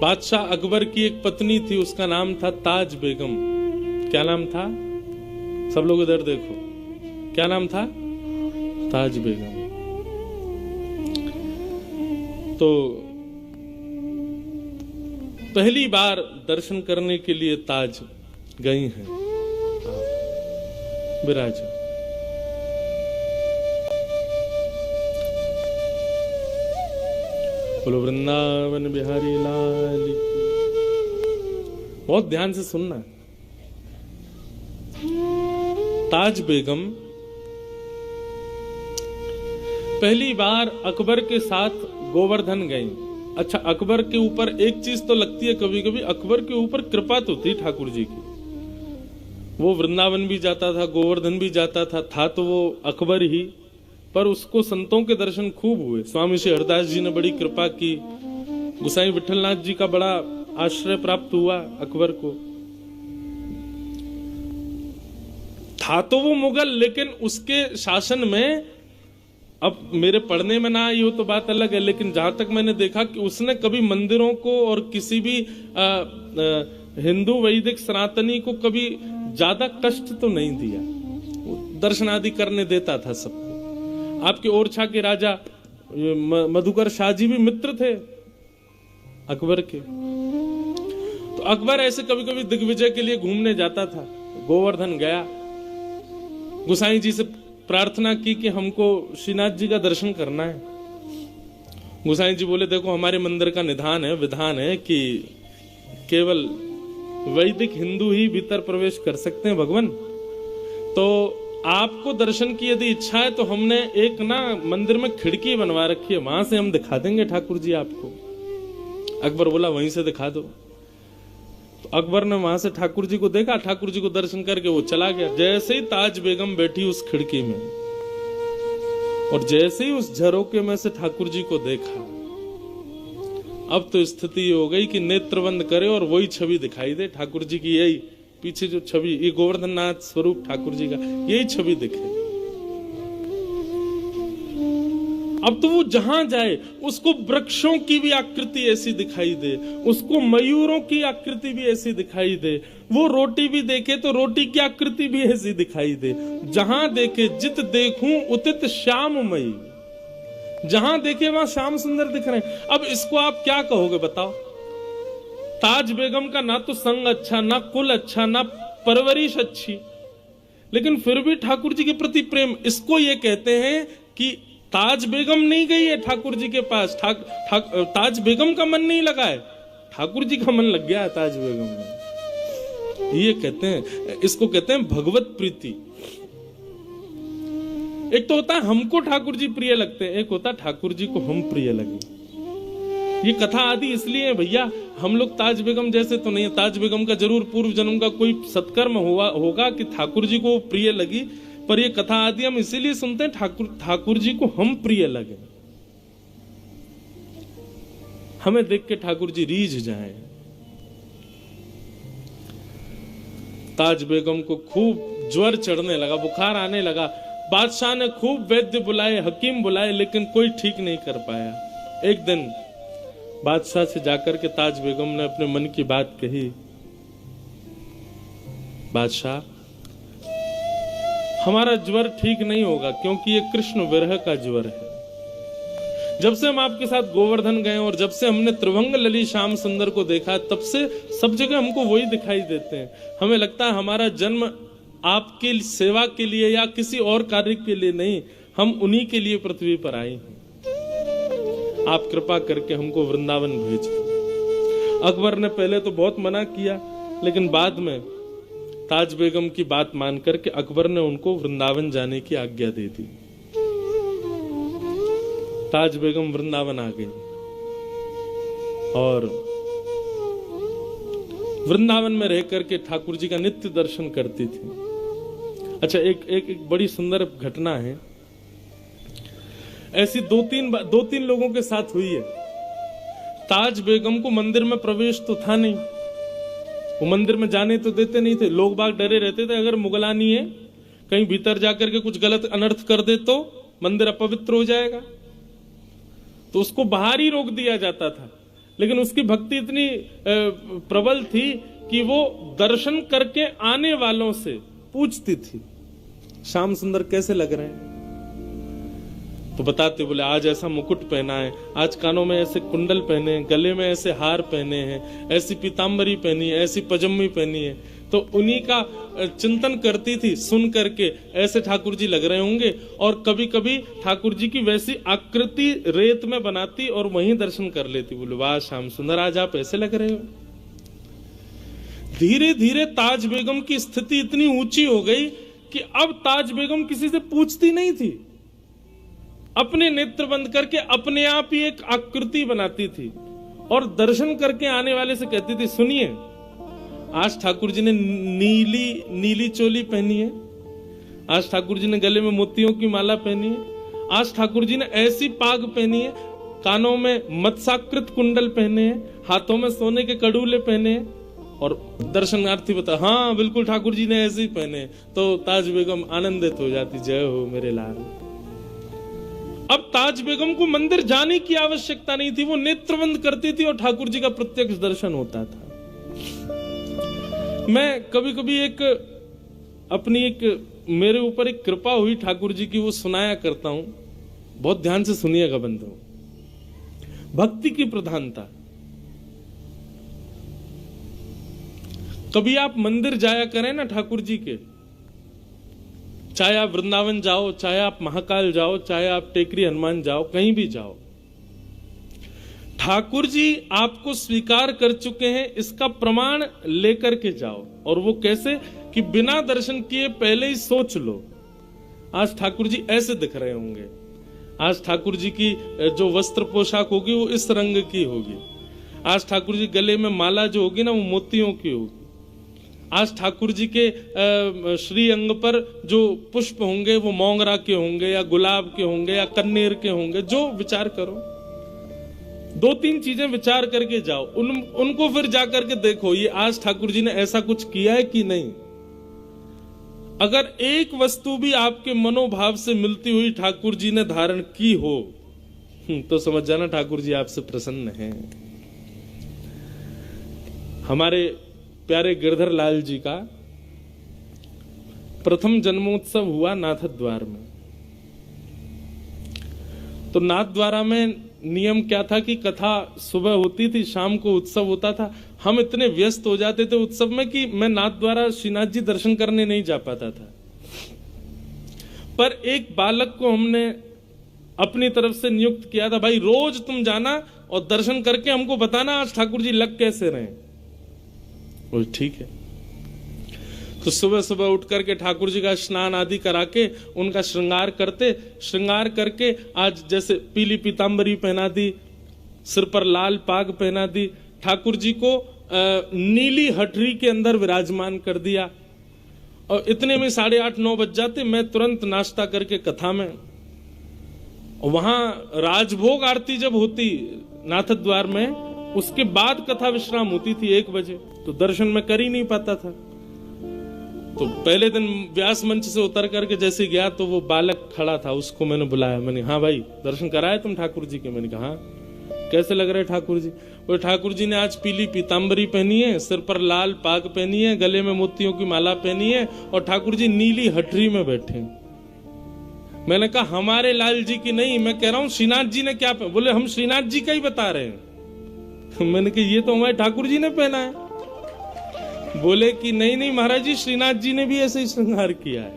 बादशाह अकबर की एक पत्नी थी, उसका नाम था ताज बेगम। क्या नाम था? सब लोग इधर देखो, क्या नाम था? ताज बेगम। तो पहली बार दर्शन करने के लिए ताज गई हैं। विराज बोलो वृंदावन बिहारी लाल की। बहुत ध्यान से सुनना। ताज बेगम पहली बार अकबर के साथ गोवर्धन गई। अच्छा, अकबर के ऊपर एक चीज तो लगती है कभी कभी, अकबर के ऊपर कृपा तो थी ठाकुर जी की। वो वृंदावन भी जाता था, गोवर्धन भी जाता था तो वो अकबर ही, पर उसको संतों के दर्शन खूब हुए। स्वामी श्री हरदास जी ने बड़ी कृपा की, गोसाई विठलनाथ जी का बड़ा आश्रय प्राप्त हुआ अकबर को। था तो वो मुगल, लेकिन उसके शासन में, अब मेरे पढ़ने में ना आई हो तो बात अलग है, लेकिन जहां तक मैंने देखा कि उसने कभी मंदिरों को और किसी भी हिंदू वैदिक सनातनी को कभी ज्यादा कष्ट तो नहीं दिया। दर्शन आदि करने देता था सबको। आपके ओरछा के राजा मधुकर शाह जी भी मित्र थे अकबर के। तो अकबर ऐसे कभी कभी दिग्विजय के लिए घूमने जाता था। गोवर्धन गया, गोसाई जी से प्रार्थना की कि हमको श्रीनाथ जी का दर्शन करना है। गोसाई जी बोले देखो हमारे मंदिर का निधान है, विधान है कि केवल वैदिक हिंदू ही भीतर प्रवेश कर सकते हैं भगवान। तो आपको दर्शन की यदि इच्छा है तो हमने एक ना मंदिर में खिड़की बनवा रखी है, वहां से हम दिखा देंगे ठाकुर जी आपको। अकबर बोला वहीं से दिखा दो। तो अकबर ने वहां से ठाकुर जी को देखा, ठाकुर जी को दर्शन करके वो चला गया। जैसे ही ताज बेगम बैठी उस खिड़की में और जैसे ही उस झरोके में से ठाकुर जी को देखा, अब तो स्थिति हो गई कि नेत्र बंद करे और वही छवि दिखाई दे ठाकुर जी की। यही पीछे जो छवि, ये गोवर्धन नाथ स्वरूप ठाकुर जी का, यही छवि दिखे। अब तो वो जहां जाए उसको वृक्षों की भी आकृति ऐसी दिखाई दे, उसको मयूरों की आकृति भी ऐसी दिखाई दे, वो रोटी भी देखे तो रोटी की आकृति भी ऐसी दिखाई दे। जहां देखे जित देखूं उतित श्याममयी, जहां देखे वहां श्याम सुंदर दिख रहे हैं। अब इसको आप क्या कहोगे बताओ? ताज बेगम का ना तो संग अच्छा, ना कुल अच्छा, ना परवरिश अच्छी, लेकिन फिर भी ठाकुर जी के प्रति प्रेम। इसको ये कहते हैं कि ताज बेगम नहीं गई है ठाकुर जी के पास, ताज बेगम का मन नहीं लगा है, ठाकुर जी का मन लग गया है ताज बेगम में। ये कहते हैं, इसको कहते हैं भगवत प्रीति। एक तो होता है हमको ठाकुर जी प्रिय लगते हैं, एक होता है ठाकुर जी को हम प्रिय लगे। ये कथा आदि इसलिए है भैया, हम लोग ताज बेगम जैसे तो नहीं है। ताज बेगम का जरूर पूर्व जन्म का कोई सत्कर्म होगा कि ठाकुर जी को प्रिय लगी, पर ये कथा आदि हम इसीलिए सुनते हैं ठाकुर जी को हम प्रिय लगे, हमें देख के ठाकुर जी रीझ जाए। ताज बेगम को खूब ज्वर चढ़ने लगा, बुखार आने लगा। बादशाह ने खूब वैद्य बुलाए, हकीम बुलाए, लेकिन कोई ठीक नहीं कर पाया। एक दिन बादशाह से जाकर के ताज बेगम ने अपने मन की बात कही, बादशाह हमारा ज्वर ठीक नहीं होगा क्योंकि ये कृष्ण विरह का ज्वर है। जब से हम आपके साथ गोवर्धन गए और जब से हमने त्रिभंग लली श्याम सुंदर को देखा, तब से सब जगह हमको वही दिखाई देते हैं। हमें लगता है हमारा जन्म आपकी सेवा के लिए या किसी और कार्य के लिए नहीं, हम उन्हीं के लिए पृथ्वी पर आए हैं। आप कृपा करके हमको वृंदावन भेज दो। अकबर ने पहले तो बहुत मना किया, लेकिन बाद में ताज बेगम की बात मान करके अकबर ने उनको वृंदावन जाने की आज्ञा दे दी। ताज बेगम वृंदावन आ गई और वृंदावन में रह करके ठाकुर जी का नित्य दर्शन करती थी। अच्छा, एक बड़ी सुंदर घटना है, ऐसी दो तीन लोगों के साथ हुई है। ताज बेगम को मंदिर में प्रवेश तो था नहीं, वो मंदिर में जाने तो देते नहीं थे। लोग बाग डरे रहते थे, अगर मुगलानी है कहीं भीतर जाकर के कुछ गलत अनर्थ कर दे तो मंदिर अपवित्र हो जाएगा, तो उसको बाहर ही रोक दिया जाता था। लेकिन उसकी भक्ति इतनी प्रबल थी कि वो दर्शन करके आने वालों से पूछती थी, श्याम सुंदर कैसे लग रहे हैं? तो बताते, बोले आज ऐसा मुकुट पहना है, आज कानों में ऐसे कुंडल पहने हैं, गले में ऐसे हार पहने हैं, ऐसी पीतांबरी पहनी है, ऐसी पजम्मी पहनी है। तो उन्हीं का चिंतन करती थी, सुन करके ऐसे ठाकुर जी लग रहे होंगे। और कभी कभी ठाकुर जी की वैसी आकृति रेत में बनाती और वहीं दर्शन कर लेती। बोले वाह श्याम सुंदर, आज आप ऐसे लग रहे हो। धीरे धीरे ताज बेगम की स्थिति इतनी ऊंची हो गई कि अब ताज बेगम किसी से पूछती नहीं थी, अपने नेत्र बंद करके अपने आप ही एक आकृति बनाती थी और दर्शन करके आने वाले से कहती थी, सुनिए आज ठाकुर जी ने नीली चोली पहनी है, आज ठाकुर जी ने गले में मोतियों की माला पहनी है, आज ठाकुर जी ने ऐसी पाग पहनी है, कानों में मत्स्याकृत कुंडल पहने हैं, हाथों में सोने के कड़ूले पहने हैं। और दर्शनार्थी बता, हाँ बिल्कुल ठाकुर जी ने ऐसे ही पहने। तो ताज बेगम आनंदित हो जाती, जय हो मेरे लाल। अब ताज बेगम को मंदिर जाने की आवश्यकता नहीं थी, वो नेत्र बंद करती थी और ठाकुर जी का प्रत्यक्ष दर्शन होता था। मैं कभी कभी मेरे ऊपर एक कृपा हुई ठाकुर जी की, वो सुनाया करता हूं, बहुत ध्यान से सुनिएगा बंधु। भक्ति की प्रधानता। कभी आप मंदिर जाया करें ना ठाकुर जी के, चाहे आप वृंदावन जाओ, चाहे आप महाकाल जाओ, चाहे आप टेकरी हनुमान जाओ, कहीं भी जाओ, ठाकुर जी आपको स्वीकार कर चुके हैं, इसका प्रमाण लेकर के जाओ। और वो कैसे कि बिना दर्शन किए पहले ही सोच लो, आज ठाकुर जी ऐसे दिख रहे होंगे, आज ठाकुर जी की जो वस्त्र पोशाक होगी वो इस रंग की होगी, आज ठाकुर जी गले में माला जो होगी ना वो मोतियों की होगी, आज ठाकुर जी के श्री अंग पर जो पुष्प होंगे वो मोंगरा के होंगे या गुलाब के होंगे या कन्नेर के होंगे। जो विचार करो, 2-3 चीजें विचार करके जाओ, उनको फिर जाकर के देखो ये आज ठाकुर जी ने ऐसा कुछ किया है कि नहीं। अगर एक वस्तु भी आपके मनोभाव से मिलती हुई ठाकुर जी ने धारण की हो तो समझ जाना ठाकुर जी आपसे प्रसन्न हैं। हमारे प्यारे गिरधर लाल जी का प्रथम जन्मोत्सव हुआ नाथद्वार में। तो नाथद्वारा में नियम क्या था कि कथा सुबह होती थी, शाम को उत्सव होता था। हम इतने व्यस्त हो जाते थे उत्सव में कि मैं नाथद्वारा श्रीनाथ जी दर्शन करने नहीं जा पाता था। पर एक बालक को हमने अपनी तरफ से नियुक्त किया था, भाई रोज तुम जाना और दर्शन करके हमको बताना आज ठाकुर जी लग कैसे रहे। वो ठीक है। तो सुबह सुबह उठ करके ठाकुर जी का स्नान आदि करा के उनका श्रृंगार करके आज जैसे पीली पीतांबरी पहना दी, सिर पर लाल पाग पहना दी, ठाकुर जी को नीली हटरी के अंदर विराजमान कर दिया। और इतने में 8:30-9 बज जाते। मैं तुरंत नाश्ता करके कथा में, वहां राजभोग आरती जब होती नाथद्वार में, उसके बाद कथा विश्राम होती थी 1 बजे। तो दर्शन में कर ही नहीं पाता था। तो पहले दिन व्यास मंच से उतर करके जैसे गया तो वो बालक खड़ा था, उसको मैंने बुलाया। मैंने, हाँ भाई दर्शन कराए तुम ठाकुर जी के? मैंने कहा हाँ। कैसे लग रहे ठाकुर जी? वो ठाकुर जी ने आज पीली पीतांबरी पहनी है, सिर पर लाल पाग पहनी है, गले में मोतियों की माला पहनी है और ठाकुर जी नीली हटरी में बैठे। मैंने कहा हमारे लाल जी की नहीं, मैं कह रहा हूँ श्रीनाथ जी ने क्या पहना। बोले हम श्रीनाथ जी का ही बता रहे हैं। मैंने कहा ये तो हमारे ठाकुर जी ने पहना है। बोले कि नहीं नहीं महाराज जी, श्रीनाथ जी ने भी ऐसे ही श्रृंगार किया है।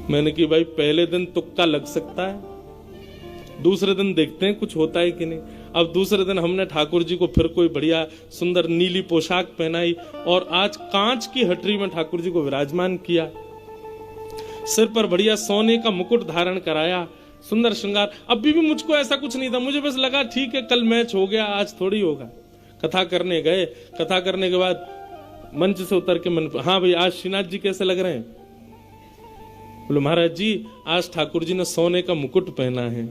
मैंने कि भाई पहले दिन तुक्का लग सकता है, दूसरे दिन देखते हैं कुछ होता है कि नहीं। अब दूसरे दिन हमने ठाकुर जी को फिर कोई बढ़िया सुंदर नीली पोशाक पहनाई और आज कांच की हटरी में ठाकुर जी को विराजमान किया, सिर पर बढ़िया सोने का मुकुट धारण कराया, सुंदर श्रृंगार। अभी भी मुझको ऐसा कुछ नहीं था, मुझे बस लगा ठीक है कल मैच हो गया, आज थोड़ी होगा। कथा करने गए, कथा करने के बाद मंच से उतर के मन, हाँ भाई आज श्रीनाथ जी कैसे लग रहे हैं? बोले महाराज जी आज ठाकुर जी ने सोने का मुकुट पहना है,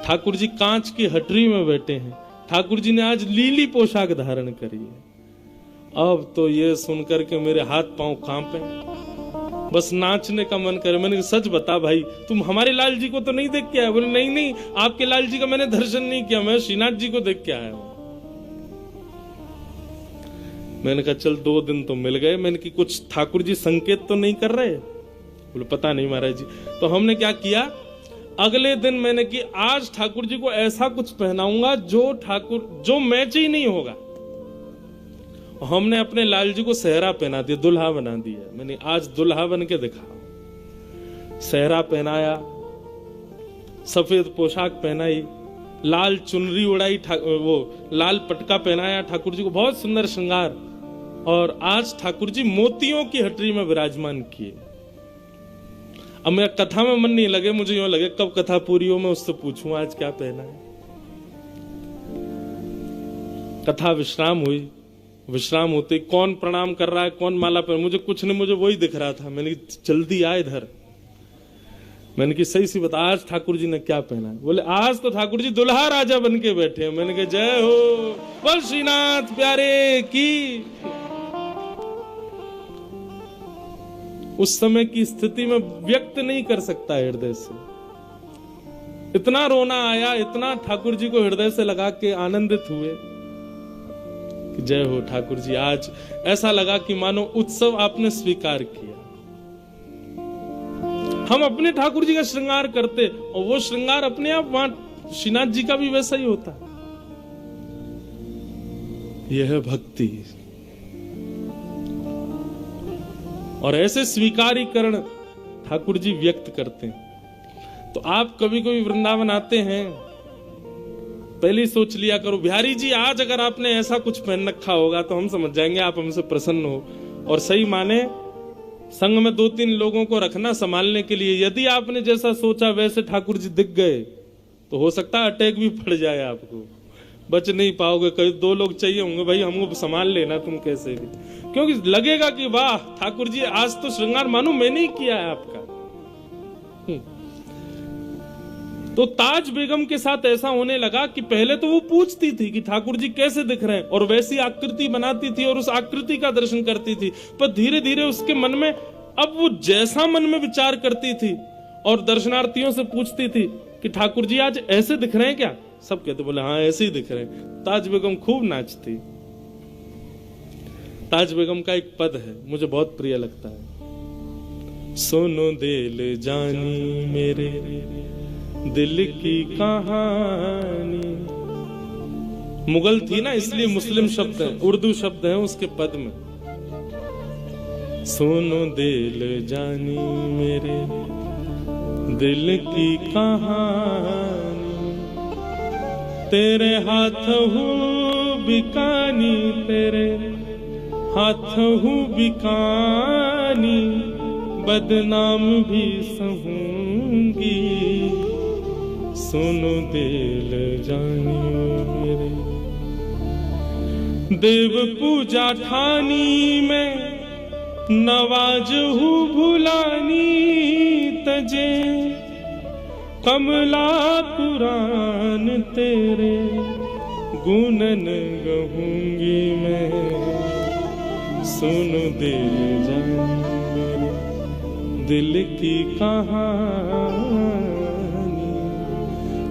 ठाकुर जी कांच की हटरी में बैठे हैं, ठाकुर जी ने आज नीली पोशाक धारण करी है। अब तो ये सुनकर के मेरे हाथ पांव कांपे। बस नाचने का मन करे। मैंने कहा सच बता भाई, तुम हमारे लाल जी को तो नहीं देख के आए? बोले नहीं नहीं, आपके लाल जी का मैंने दर्शन नहीं किया, मैं श्रीनाथ जी को देख के आया हूं। मैंने कहा चल 2 दिन तो मिल गए। मैंने कि कुछ ठाकुर जी संकेत तो नहीं कर रहे? बोले पता नहीं महाराज जी। तो हमने क्या किया, अगले दिन मैंने कि आज ठाकुर जी को ऐसा कुछ पहनाऊंगा जो मैच ही नहीं होगा। हमने अपने लाल जी को सेहरा पहना दिया, दुल्हा बना दिया। मैंने आज दुल्हा बन के दिखा। सेहरा पहनाया, सफेद पोशाक पहनाई, लाल चुनरी उड़ाई, वो लाल पटका पहनाया ठाकुर जी को, बहुत सुंदर श्रृंगार। और आज ठाकुर जी मोतियों की हटरी में विराजमान किए। अब मेरा कथा में मन नहीं लगे, मुझे यूं लगे कब कथा पूरी हो मैं उससे पूछूं आज क्या पहना है। कथा विश्राम हुई। विश्राम होते कौन प्रणाम कर रहा है, कौन माला पर, मुझे कुछ नहीं, मुझे वही दिख रहा था। मैंने जल्दी आ इधर। मैंने कि सही सी बता, आज ठाकुर जी ने क्या पहना है? बोले आज तो ठाकुर जी दुल्हा राजा बन के बैठे हैं। मैंने कहा जय हो, बोल श्रीनाथ प्यारे की। उस समय की स्थिति में व्यक्त नहीं कर सकता हृदय से। इतना रोना आया, इतना ठाकुर जी को हृदय से लगा के आनंदित हुए कि जय हो ठाकुर जी। आज ऐसा लगा कि मानो उत्सव आपने स्वीकार किया। हम अपने ठाकुर जी का श्रृंगार करते और वो श्रृंगार अपने आप वहां श्रीनाथ जी का भी वैसा ही होता। यह है भक्ति। और ऐसे स्वीकारीकरण ठाकुर जी व्यक्त करते हैं। तो आप कभी कभी वृंदावन आते हैं, पहले ही सोच लिया करो बिहारी जी आज अगर आपने ऐसा कुछ पहन रखा होगा तो हम समझ जाएंगे आप हमसे प्रसन्न हो। और सही माने संग में 2-3 लोगों को रखना संभालने के लिए। यदि आपने जैसा सोचा वैसे ठाकुर जी दिख गए तो हो सकता है अटैक भी पड़ जाए, आपको बच नहीं पाओगे। कई 2 लोग चाहिए होंगे, भाई हमको संभाल लेना तुम कैसे भी, क्योंकि लगेगा कि वाह ठाकुर जी आज तो श्रृंगार मानो मैंने ही किया है आपका। तो ताज बेगम के साथ ऐसा होने लगा कि पहले तो वो पूछती थी कि ठाकुर जी कैसे दिख रहे हैं और वैसी आकृति बनाती थी और उस आकृति का दर्शन करती थी। पर धीरे धीरे उसके मन में, अब वो जैसा मन में विचार करती थी और दर्शनार्थियों से पूछती थी कि ठाकुर जी आज ऐसे दिख रहे हैं क्या? सब कहते बोले हाँ ऐसे ही दिख रहे हैं। ताज बेगम खूब नाचती। ताज बेगम का एक पद है मुझे बहुत प्रिय लगता है, सोनो दिल जानी मेरे दिल की कहानी। मुगल थी ना इसलिए मुस्लिम शब्द है, उर्दू शब्द है उसके पद में। सोनो दिल जानी मेरे दिल की कहानी, तेरे हाथ हूँ बिकानी, तेरे हाथ हूँ बिकानी, बदनाम भी सहूंगी, सुनो दिल जानी मेरे। देव पूजा ठानी में नवाज हूँ भुलानी, तजे कमला पुराण तेरे गुणन गहूंगी मैं, सुनो दिल जानी मेरे दिल की कहानी,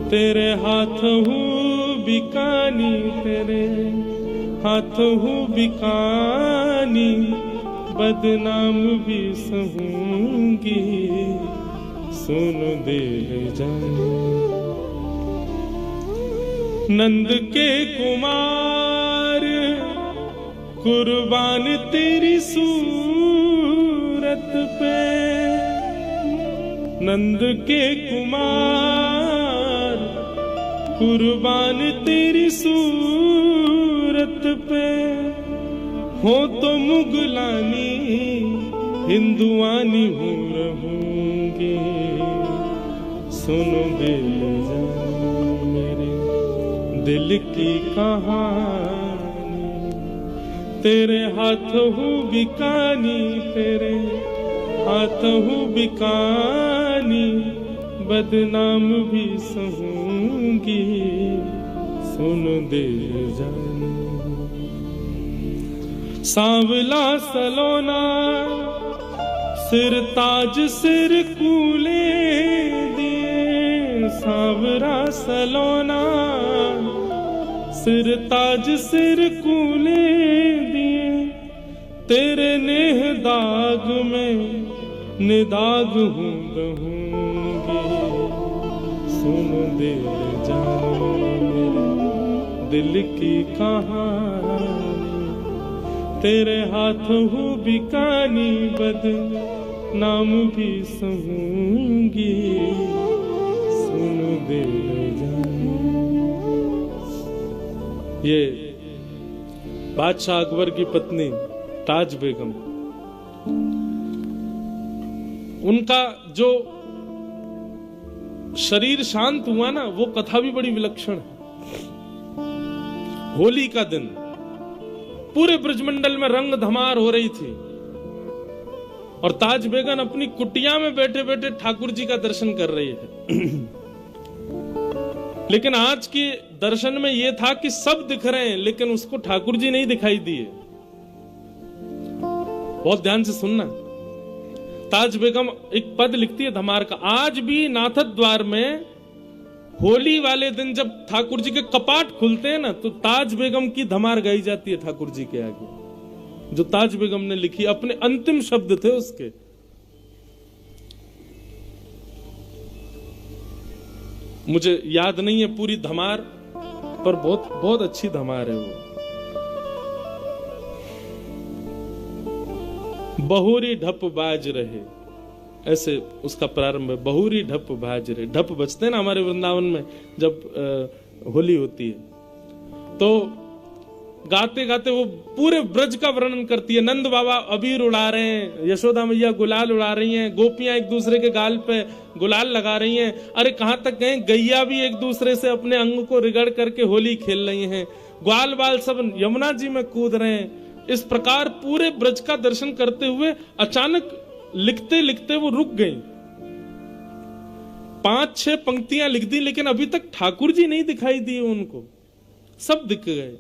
तेरे हाथ हूँ बिकानी, तेरे हाथ हूँ बिकानी, बदनाम भी सहूंगी, सुनो दिल जानी। नंद के कुमार कुर्बान तेरी सूरत पे, नंद के कुमार कुर्बान तेरी सूरत पे, हो तो मुगलानी हिंदुआनी हूँ रहूंगी, सुनो दिल जानी मेरे दिल की कहानी, तेरे हाथ हूँ बिकानी, तेरे हाथ हूँ बिकानी, बदनाम भी सहूंगी, सुनो दिल जानी। सांवला सलोना सिर ताज सिर कूले दिए सांवरा सलोना, सिर ताज सिर कूले दिए तेरे नेह दाग में निदाग हूँ रहूंगी। सुन दे जाने मेरे दिल की कहानी, तेरे हाथों हूँ बिकानी बद नाम भी सहूंगी। सुन दे जाने। ये बादशाह अकबर की पत्नी ताज बेगम, उनका जो शरीर शांत हुआ ना, वो कथा भी बड़ी विलक्षण है। होली का दिन पूरे ब्रजमंडल में रंग धमार हो रही थी और ताज बेगम अपनी कुटिया में बैठे बैठे ठाकुर जी का दर्शन कर रही है। लेकिन आज के दर्शन में यह था कि सब दिख रहे हैं लेकिन उसको ठाकुर जी नहीं दिखाई दिए। बहुत ध्यान से सुनना। ताज बेगम एक पद लिखती है धमार का, आज भी नाथद द्वार में होली वाले दिन जब ठाकुर जी के कपाट खुलते हैं ना, तो ताज बेगम की धमार गाई जाती है ठाकुर जी के आगे, जो ताज बेगम ने लिखी, अपने अंतिम शब्द थे उसके। मुझे याद नहीं है पूरी धमार, पर बहुत बहुत अच्छी धमार है वो। बहुरी ढप बाज रहे, ऐसे उसका प्रारंभ है। बहुरी ढप बाज रहे, ढप बजते हैं ना हमारे वृंदावन में जब होली होती है, तो गाते गाते वो पूरे ब्रज का वर्णन करती है। नंद बाबा अबीर उड़ा रहे हैं, यशोदा मैया गुलाल उड़ा रही हैं, गोपियां एक दूसरे के गाल पे गुलाल लगा रही हैं। अरे कहां तक गए, गैया भी एक दूसरे से अपने अंग को रिगड़ करके होली खेल रही हैं। ग्वाल बाल सब यमुना जी में कूद रहे हैं। इस प्रकार पूरे ब्रज का दर्शन करते हुए अचानक लिखते लिखते वो रुक गई। 5-6 पंक्तियां लिख दी लेकिन अभी तक ठाकुर जी नहीं दिखाई दिए उनको, सब दिख गए।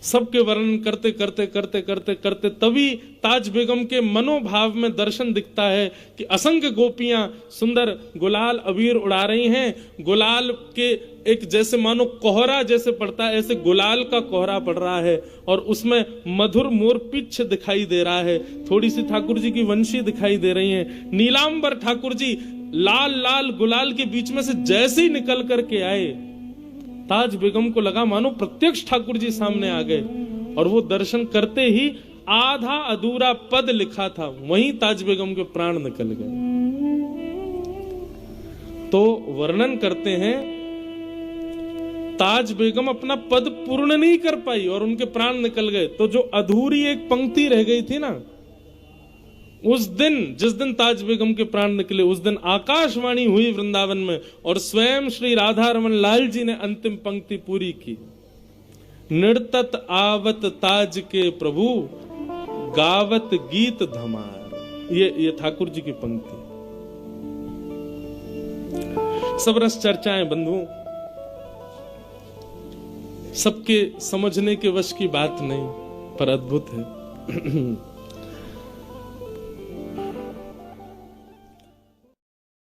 सबके वर्णन करते करते करते करते करते तभी ताज बेगम के मनोभाव में दर्शन दिखता है कि असंख्य गोपियां सुंदर गुलाल अबीर उड़ा रही हैं। गुलाल के एक जैसे मानो कोहरा जैसे पड़ता है, ऐसे गुलाल का कोहरा पड़ रहा है और उसमें मधुर मोर पिच्छ दिखाई दे रहा है। थोड़ी सी ठाकुर जी की वंशी दिखाई दे रही है। नीलांबर ठाकुर जी लाल लाल गुलाल के बीच में से जैसे ही निकल करके आए, ताज बेगम को लगा मानो प्रत्यक्ष ठाकुर जी सामने आ गए। और वो दर्शन करते ही आधा अधूरा पद लिखा था, वहीं ताज बेगम के प्राण निकल गए। तो वर्णन करते हैं ताज बेगम अपना पद पूर्ण नहीं कर पाई और उनके प्राण निकल गए। तो जो अधूरी एक पंक्ति रह गई थी ना, उस दिन जिस दिन ताज बेगम के प्राण निकले, उस दिन आकाशवाणी हुई वृंदावन में और स्वयं श्री राधा रमन लाल जी ने अंतिम पंक्ति पूरी की। निर्तत आवत ताज के प्रभु, गावत गीत धमार। ये ठाकुर जी की पंक्ति। सब रस चर्चाएं बंधुओं, सबके समझने के वश की बात नहीं, पर अद्भुत है।